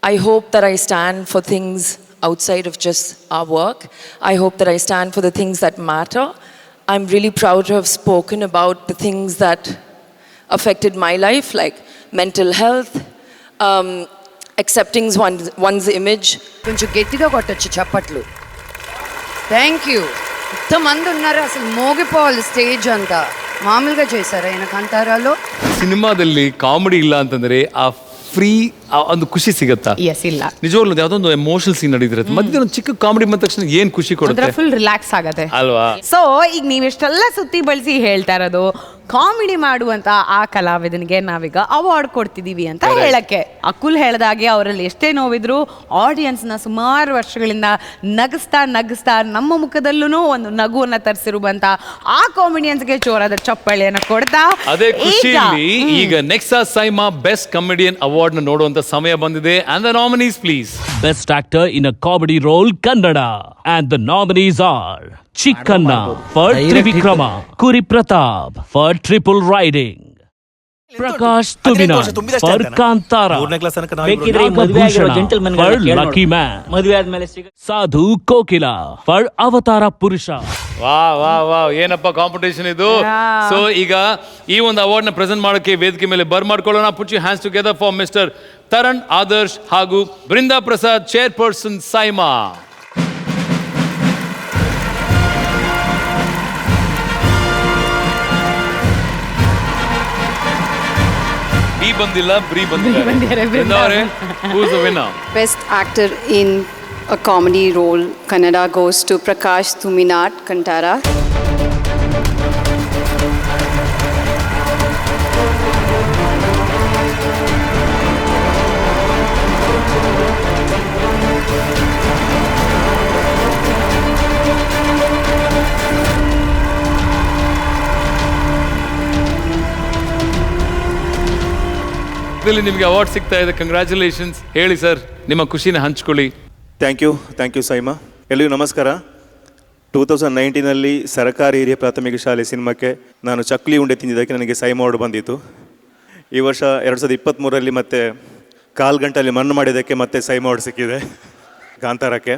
I hope that I stand for things outside of just our work. I hope that I stand for the things that matter. I'm really proud to have spoken about the things that affected my life, like mental health, accepting one's image. కొంచెం గట్టిగా కొట్టొచ్చు చప్పట్లు. Thank you. ఇంతమంది ఉన్నారు, అసలు మోగిపోవాలి stage అంతా. మామూలుగా చేశారు ఆయన కంటారాలో. ಸಿನಿಮಾದಲ್ಲಿ ಕಾಮಿಡಿ ಇಲ್ಲ ಅಂತಂದ್ರೆ ಆ ಫ್ರೀ ಒಂದು ಖುಷಿ ಸಿಗತ್ತಾ? ಎಸ್ ಇಲ್ಲ, ನಿಜವಾಗ್ಲೂ ಯಾವ್ದೊಂದು ಎಮೋಷನಲ್ ಸೀನ್ ನಡೀತಿರತ್ತೆ, ಮಧ್ಯೆ ಒಂದು ಚಿಕ್ಕ ಕಾಮಿಡಿ ಬಂದ ತಕ್ಷಣ ಏನ್ ಖುಷಿ ಕೊಡುತ್ತೆ, ಫುಲ್ ರಿಲ್ಯಾಕ್ಸ್ ಆಗತ್ತೆ ಅಲ್ವಾ? ಸೊ ಈಗ ನೀವೆಷ್ಟೆಲ್ಲ ಸುತ್ತಿ ಬಳಸಿ ಹೇಳ್ತಾ ಇರೋದು ಕಾಮಿಡಿ ಮಾಡುವಂತ ಆ ಕಲಾವಿದನಿಗೆ ನಾವೀಗ ಅವಾರ್ಡ್ ಕೊಡ್ತಿದೀವಿ ಅಂತ ಹೇಳಕ್ಕೆ. ಅಕುಲ್ ಹೇಳ್ದಾಗೆ ಅವರಲ್ಲಿ ಎಷ್ಟೇ ನೋವಿದ್ರು ಆಡಿಯನ್ಸ್ನ ಸುಮಾರು ವರ್ಷಗಳಿಂದ ನಗಿಸ್ತಾ ನಗಿಸ್ತಾ ನಮ್ಮ ಮುಖದಲ್ಲೂ ಒಂದು ನಗುವನ್ನ ತರಿಸಿರುವಂತ ಆ ಕಾಮಿಡಿಯನ್ಸ್ಗೆ ಜೋರಾದ ಚಪ್ಪಾಳೆಯನ್ನು ಕೊಡ್ತಾ ಅದೇ ಖುಷಿಯಲ್ಲಿ ಈಗ Nexa SIIMA best comedian award ನ ನೋಡುವಂತ ಸಮಯ ಬಂದಿದೆ. And the nominees please. Best actor in a comedy role Kannada, and the nominees are Chikkanna for Trivikrama, Kuri Pratap for Triple Riding, Prakash Tubina for Kantara, Nagbhushan for Lucky Man, Sadhu Kokila for Avatara Purusha. ವಾ ಏನಪ್ಪ competition ಇದು. So ಈಗ ಈ ಒಂದು award ನ present ಮಾಡೋಕೆ ವೇದಿಕೆ ಮೇಲೆ ಮಾಡ್ಕೊಳ್ಳೋಣ. Put you hands together for mister Taran Adarsh ಹಾಗೂ ಬೃಂದಾ ಪ್ರಸಾದ್, ಚೇರ್ಪರ್ಸನ್ ಸೈಮಾ. ಬಿ ಬಂದಿಲ್ಲ, ಬ್ರೀ ಬಂದಿಲ್ಲ. Who's the winner? Best actor in a comedy role, Kannada, goes to Prakash Tuminat, Kantara. ನಿಮಗೆ ಅವಾರ್ಡ್ ಸಿಗ್ತಾ ಇದೆ, ಕಂಗ್ರ್ಯಾಚುಲೇಷನ್ಸ್. ಹೇಳಿ ಸರ್, ನಿಮ್ಮ ಖುಷಿನ ಹಂಚ್ಕೊಳ್ಳಿ. Thank you SIIMA. ಎಲ್ಲರಿಗೂ ನಮಸ್ಕಾರ. 2019 ಸರ್ಕಾರಿ ಹಿರಿಯ ಪ್ರಾಥಮಿಕ ಶಾಲೆ ಸಿನಿಮಾಕ್ಕೆ ನಾನು ಚಕ್ಲಿ ಉಂಡೆ ತಿಂದಿದ್ದಕ್ಕೆ ನನಗೆ ಸೈಮಾ ಅವಾರ್ಡ್ ಬಂದಿತ್ತು. ಈ ವರ್ಷ 2023 ಮತ್ತೆ ಕಾಲು ಗಂಟೆಯಲ್ಲಿ ಮಣ್ಣು ಮಾಡಿದ್ದಕ್ಕೆ ಮತ್ತೆ ಸೈಮಾ ಅವಾರ್ಡ್ ಸಿಕ್ಕಿದೆ ಕಾಂತಾರಕ್ಕೆ.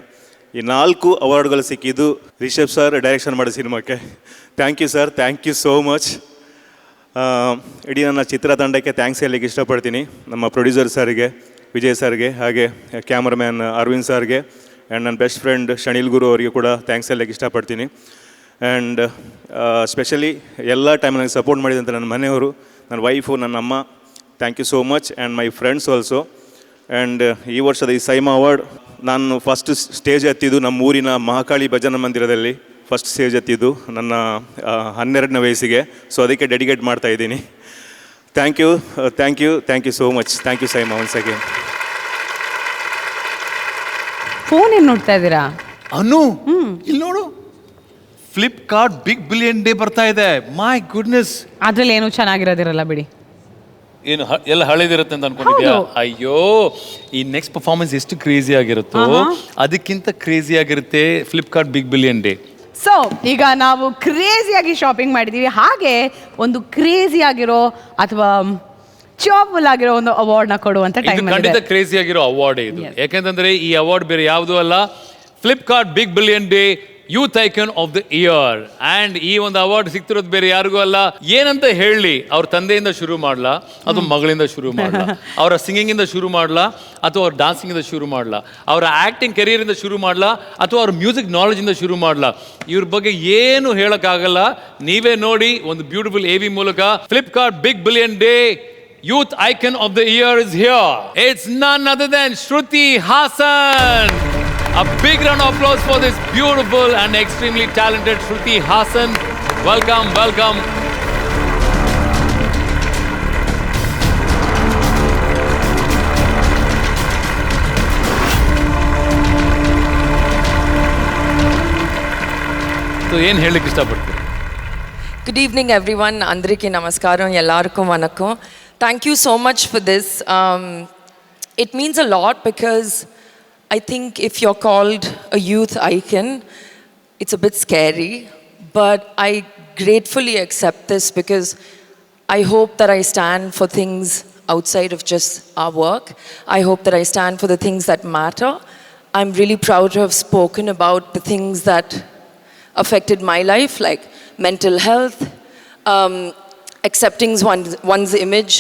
ಈ 4 ಅವಾರ್ಡ್ಗಳು ಸಿಕ್ಕಿದ್ದು ರಿಷಬ್ ಸರ್ ಡೈರೆಕ್ಷನ್ ಮಾಡೋ ಸಿನಿಮಾಕ್ಕೆ. Thank you sir, thank you so much. ಇಡೀ ನನ್ನ ಚಿತ್ರತಂಡಕ್ಕೆ ಥ್ಯಾಂಕ್ಸ್ ಹೇಳಲಿಕ್ಕೆ ಇಷ್ಟಪಡ್ತೀನಿ. ನಮ್ಮ ಪ್ರೊಡ್ಯೂಸರ್ ಸರ್ಗೆ, ವಿಜಯ್ ಸರ್ಗೆ, ಹಾಗೆ ಕ್ಯಾಮ್ರಾಮ್ಯಾನ್ ಅರವಿಂದ್ ಸರ್ಗೆ, ಆ್ಯಂಡ್ ನನ್ನ ಬೆಸ್ಟ್ ಫ್ರೆಂಡ್ ಶನಿಲ್ ಗುರು ಅವರಿಗೆ ಕೂಡ ಥ್ಯಾಂಕ್ಸ್ ಹೇಳಲಿಕ್ಕೆ ಇಷ್ಟಪಡ್ತೀನಿ. ಆ್ಯಂಡ್ ಸ್ಪೆಷಲಿ ಎಲ್ಲ ಟೈಮ್ ನನಗೆ ಸಪೋರ್ಟ್ ಮಾಡಿದಂಥ ನನ್ನ ಮನೆಯವರು, ನನ್ನ ವೈಫು, ನನ್ನ ಅಮ್ಮ, thank you so much. And my friends also. And ಈ ವರ್ಷದ ಈ ಸೈಮಾ ಅವಾರ್ಡ್ ನಾನು ಫಸ್ಟ್ ಸ್ಟೇಜ್ ಎತ್ತಿದ್ದು ನಮ್ಮ ಊರಿನ ಮಹಾಕಾಳಿ ಭಜನಾ ಮಂದಿರದಲ್ಲಿ. ಫಸ್ಟ್ ಸ್ಟೇಜ್ ಎತ್ತಿದ್ದು ನನ್ನ 12ನೇ ವಯಸ್ಸಿಗೆ. ಸೊ ಅದಕ್ಕೆ ಡೆಡಿಕೇಟ್ ಮಾಡ್ತಾ ಇದ್ದೀನಿ. Thank you so much. Thank you SIIMA once again. Phone ಏನು ನೋಡ್ತಾ ಇದ್ದೀರಾ? ಅನು ಇಲ್ಲಿ ನೋಡು, ಫ್ಲಿಪ್ಕಾರ್ಟ್ ಬಿಗ್ ಬಿಲಿಯನ್ ಡೇ ಬರ್ತಾ ಇದೆ. ಮೈ ಗುಡ್ನೆಸ್, ಅದ್ರಲ್ಲಿ ಏನು ಚೆನ್ನಾಗಿರೋದಿರಲ್ಲ ಬಿಡಿ. ಏನು ಎಲ್ಲ ಹಳೇದಿರುತ್ತೆ ಅಂತ ಅನ್ಕೊಂಡಿದ್ಯಾ? ಅಯ್ಯೋ, ಈ ನೆಕ್ಸ್ಟ್ ಪರ್ಫಾರ್ಮೆನ್ಸ್ ಎಷ್ಟು ಕ್ರೇಜಿ ಆಗಿರುತ್ತೋ ಅದಕ್ಕಿಂತ ಕ್ರೇಜಿ ಆಗಿರುತ್ತೆ Flipkart big billion day. So ಈಗ ನಾವು ಕ್ರೇಜಿಯಾಗಿ ಶಾಪಿಂಗ್ ಮಾಡಿದ್ದೀವಿ, ಹಾಗೆ ಒಂದು ಕ್ರೇಜಿ ಆಗಿರೋ ಅಥವಾ ಚಾಪಲ್ ಆಗಿರೋ ಒಂದು ಅವಾರ್ಡ್ನ ಕೊಡುವಂತ ಟೈಮ್ ಇದೆ. ಖಂಡಿತ ಕ್ರೇಜಿ ಆಗಿರೋ ಅವಾರ್ಡ್ ಇದು. ಯಾಕೆಂತಂದ್ರೆ ಈ ಅವಾರ್ಡ್ ಬೇರೆ ಯಾವುದೂ ಅಲ್ಲ, Flipkart big billion day youth icon of the year. And ಈ ಒಂದು ಅವಾರ್ಡ್ ಸಿಗ್ತಿರೋದು ಬೇರೆ ಯಾರಿಗೂ ಅಲ್ಲ. ಏನಂತ ಹೇಳಿ, ಅವ್ರ ತಂದೆಯಿಂದ ಶುರು ಮಾಡ್ಲಾ, ಅದು ಮಗಳಿಂದ ಶುರು ಮಾಡ್ಲಾ, ಅವರ ಸಿಂಗಿಂಗ್ ಇಂದ ಶುರು ಮಾಡ್ಲಾ, ಅಥವಾ ಅವ್ರ ಡಾನ್ಸಿಂಗ್ ಇಂದ ಶುರು ಮಾಡ್ಲಾ, ಅವರ ಆಕ್ಟಿಂಗ್ ಕೆರಿಯರ್ ಇಂದ ಶುರು ಮಾಡ್ಲಾ, ಅಥವಾ ಅವ್ರ ಮ್ಯೂಸಿಕ್ ನಾಲೆಜ್ ಇಂದ ಶುರು ಮಾಡ್ಲಾ, ಇವ್ರ ಬಗ್ಗೆ ಏನು ಹೇಳಕ್ಕಾಗಲ್ಲ. ನೀವೇ ನೋಡಿ ಒಂದು ಬ್ಯೂಟಿಫುಲ್ AV ಮೂಲಕ Flipkart big billion day youth icon of the year is here. It's none other than Shruti Haasan. A big round of applause for this beautiful and extremely talented Shruti Hassan. Welcome. So, ಏನು ಹೇಳಲಿಕ್ಕೆ ಇಷ್ಟಪಡ್ತೀರಿ? Good evening everyone. Andariki namaskaram, ellarkum vanakkam. Thank you so much for this. It means a lot because I think if you're called a youth icon, it's a bit scary, but I gratefully accept this because I hope that I stand for things outside of just our work. I hope that I stand for the things that matter. I'm really proud to have spoken about the things that affected my life, like mental health, accepting one's image,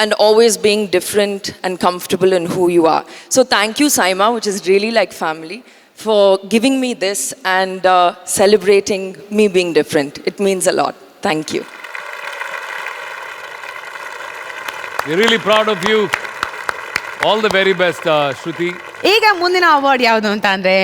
and always being different and comfortable in who you are. So thank you, Saima, which is really like family, for giving me this and celebrating me being different. It means a lot. Thank you. We're really proud of you. All the very best, Shruti. ಈಗ ಮುಂದಿನ award ಯಾವುದು ಅಂತ ಅಂದ್ರೆ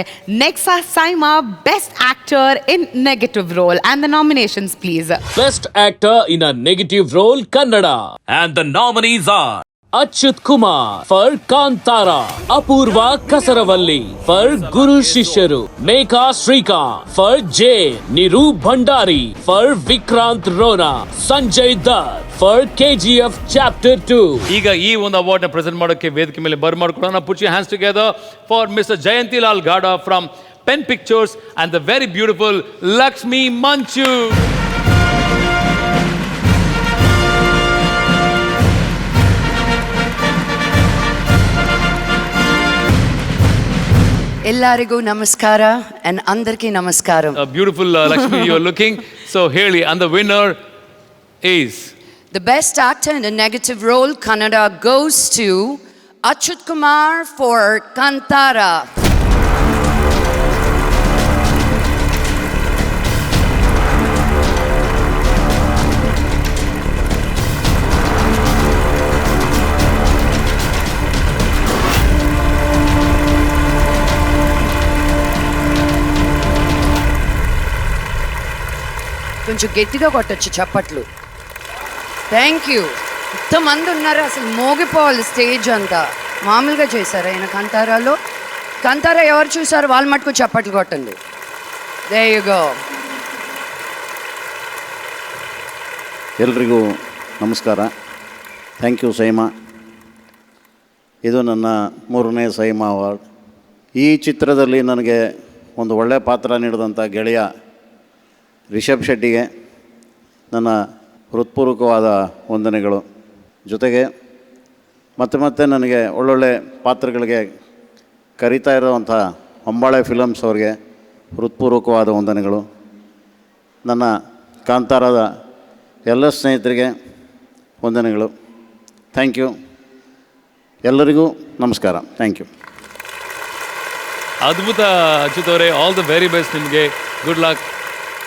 Nexa SIIMA best actor in negative role and the nominations please. Best actor in a negative role Kannada. And the nominees are Achyut Kumar for Kantara, Apurva Kasaravalli for Guru Shishyaru, Mekha Srikanth for Jay, Niru Bhandari for Vikrant Rona, Sanjay Dutt for KGF Chapter 2. ಈಗ ಈ ಒಂದು ಅವಾರ್ಡ್ನ present ಮಾಡೋಕ್ಕೆ ವೇದಿಕೆ ಮೇಲೆ ಬರ್ಮಾಡ್ಕೊಳ್ಳೋಣ. Put your hands together for Mr. Jayantilal Gada from Pen Pictures and the very beautiful Lakshmi Manchu. ಎಲ್ಲರಿಗೂ ನಮಸ್ಕಾರ and ಅಂದರಿಕಿ ನಮಸ್ಕಾరం. Beautiful Lakshmi you are looking. So ಹೇಳಿ, and the winner is The best actor in a negative role Kannada goes to Achyut Kumar for Kantara. కొంచెం గట్టిగా కొట్టొచ్చు చప్పట్లు. Thank you. ఇంతమంది ఉన్నారు, అసలు మోగిపోవాలి stage అంతా. మామూలుగా చేశారు ఆయన కంతారాలో. కంతారా ఎవరు చూసారు వాళ్ళు మటుకు చప్పట్లు కొట్టండి. There you go. ಎಲ್ರಿಗೂ ನಮಸ್ಕಾರ. Thank you SIIMA. ಇದು ನನ್ನ 3ನೇ ಸೈಮಾ ಅವಾರ್ಡ್. ಈ ಚಿತ್ರದಲ್ಲಿ ನನಗೆ ಒಂದು ಒಳ್ಳೆಯ ಪಾತ್ರ ನೀಡಿದಂಥ ಗೆಳೆಯ ರಿಷಬ್ ಶೆಟ್ಟಿಗೆ ನನ್ನ ಹೃತ್ಪೂರ್ವಕವಾದ ವಂದನೆಗಳು. ಜೊತೆಗೆ ಮತ್ತೆ ನನಗೆ ಒಳ್ಳೊಳ್ಳೆ ಪಾತ್ರಗಳಿಗೆ ಕರೀತಾ ಇರೋವಂಥ ಹೊಂಬಾಳೆ ಫಿಲಮ್ಸ್ ಅವ್ರಿಗೆ ಹೃತ್ಪೂರ್ವಕವಾದ ವಂದನೆಗಳು. ನನ್ನ ಕಾಂತಾರದ ಎಲ್ಲ ಸ್ನೇಹಿತರಿಗೆ ವಂದನೆಗಳು. Thank you. ಎಲ್ಲರಿಗೂ ನಮಸ್ಕಾರ. Thank you. ಅದ್ಭುತ ಅಚ್ಯುತ್ ಅವರೇ, ಆಲ್ ದ ವೆರಿ ಬೆಸ್ಟ್ ನಿಮಗೆ. Good luck.